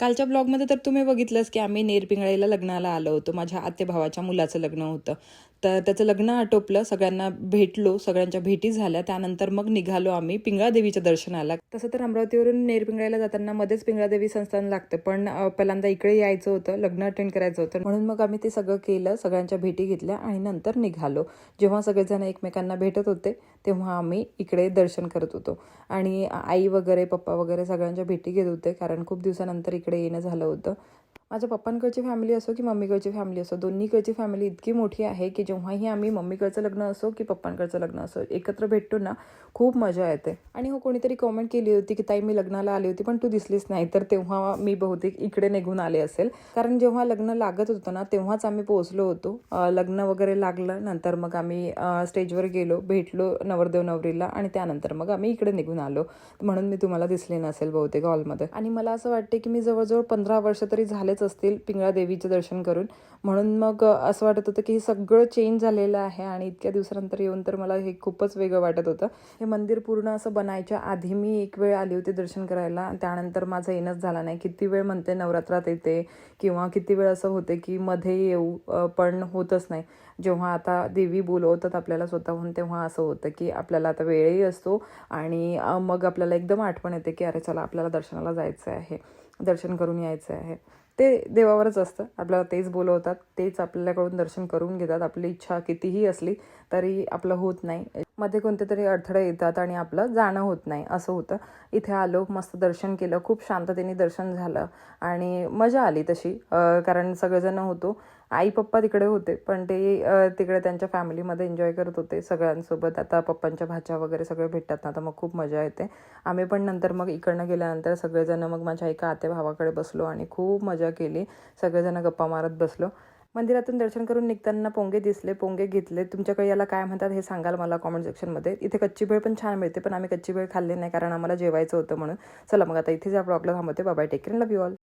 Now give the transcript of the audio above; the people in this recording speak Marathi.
कालच्या ब्लॉगमध्ये तर तुम्ही बघितलंच की आम्ही नेरपिंगळाईला लग्नाला आलो होतो. माझ्या आत्तेभावाच्या मुलाचं लग्न होतं. तर त्याचं लग्न आटोपलं, सगळ्यांना भेटलो, सगळ्यांच्या भेटी झाल्या. त्यानंतर मग निघालो आम्ही पिंगळादेवीच्या दर्शनाला. तसं तर अमरावतीवरून नेरपिंगळाईला जाताना मध्येच पिंगळादेवी संस्थान लागतं, पण पहिल्यांदा इकडे यायचं होतं, लग्न अटेंड करायचं होतं, म्हणून मग आम्ही ते सगळं केलं, सगळ्यांच्या भेटी घेतल्या आणि नंतर निघालो. जेव्हा सगळेजण एकमेकांना भेटत होते तेव्हा आम्ही इकडे दर्शन करत होतो आणि आई वगैरे पप्पा वगैरे सगळ्यांच्या भेटी घेत होते, कारण खूप दिवसानंतर इकडे येणं झालं होतं. माझ्या पप्पांकडची फॅमिली असो की मम्मीकडची फॅमिली असो, दोन्हीकडची फॅमिली इतकी मोठी आहे की जेव्हाही आम्ही मम्मीकडचं लग्न असो की पप्पांकडचं लग्न असो एकत्र भेटतो ना, खूप मजा येते. आणि हो, कोणीतरी कॉमेंट केली होती की ताई मी लग्नाला आली होती पण तू दिसलीच नाही, तर तेव्हा मी बहुतेक इकडे निघून आले असेल, कारण जेव्हा लग्न लागत होतं ना तेव्हाच आम्ही पोहोचलो होतो. लग्न वगैरे लागलं, नंतर मग आम्ही स्टेजवर गेलो, भेटलो नवरदेव नवरीला आणि त्यानंतर मग आम्ही इकडे निघून आलो, म्हणून मी तुम्हाला दिसले नसेल बहुतेक हॉलमध्ये. आणि मला असं वाटते की मी जवळजवळ 15 वर्ष तरी झालेच असतील पिंगळादेवीचं दर्शन करून, म्हणून मग असं वाटत होतं की हे सगळं चेंज झालेलं आहे आणि इतक्या दिवसानंतर येऊन तर मला हे खूपच वेगळं वाटत होतं. हे मंदिर पूर्ण असं बनायच्या आधी मी एक वेळ आली होती दर्शन करायला, त्यानंतर माझं येणंच झालं नाही. किती वेळ म्हणते नवरात्रात येते किंवा किती वेळ असं होते की मध्ये येऊ, पण होतच नाही. जेव्हा आता देवी बोलवतात आपल्याला स्वतःहून तेव्हा असं होतं की आपल्याला आता वेळही असतो आणि मग आपल्याला एकदम आठवण येते की अरे चला आपल्याला दर्शनाला जायचं आहे, दर्शन करून यायचं आहे. ते देवावरच असतं, आपल्याला तेच बोलवतात, तेच आपल्याकडून दर्शन करून घेतात. आपली इच्छा कितीही असली तरी आपलं होत नाही, मध्ये कोणते तरी अडथळे येतात आणि आपलं जाणं होत नाही, असं होतं. इथे आलो, मस्त दर्शन केलं, खूप शांततेने दर्शन झालं आणि मजा आली तशी, कारण सगळेजण होतो. आई पप्पा तिकडे होते पण ते तिकडे त्यांच्या फॅमिलीमध्ये एन्जॉय करत होते सगळ्यांसोबत. आता पप्पांच्या भाच्या वगैरे सगळे भेटतात ना, तर मग खूप मजा येते. आम्ही पण नंतर मग इकडनं गेल्यानंतर सगळेजण मग माझ्या एका आत्याभावाकडे बसलो आणि खूप मजा केली, सगळेजण गप्पा मारत बसलो. मंदिरातून दर्शन करून निघताना पोंगे दिसले, पोंगे घेतले. तुमच्याकडे याला काय म्हणतात हे सांगाल मला कॉमेंट सेक्शनमध्ये. इथे कच्ची भेळ पण छान मिळते, पण आम्ही कच्ची भेळ खाल्ली नाही कारण आम्हाला जेवायचं होतं म्हणून. चला मग आता इथेच या ब्लॉगला थांबवते. Bye bye, take care, love you all.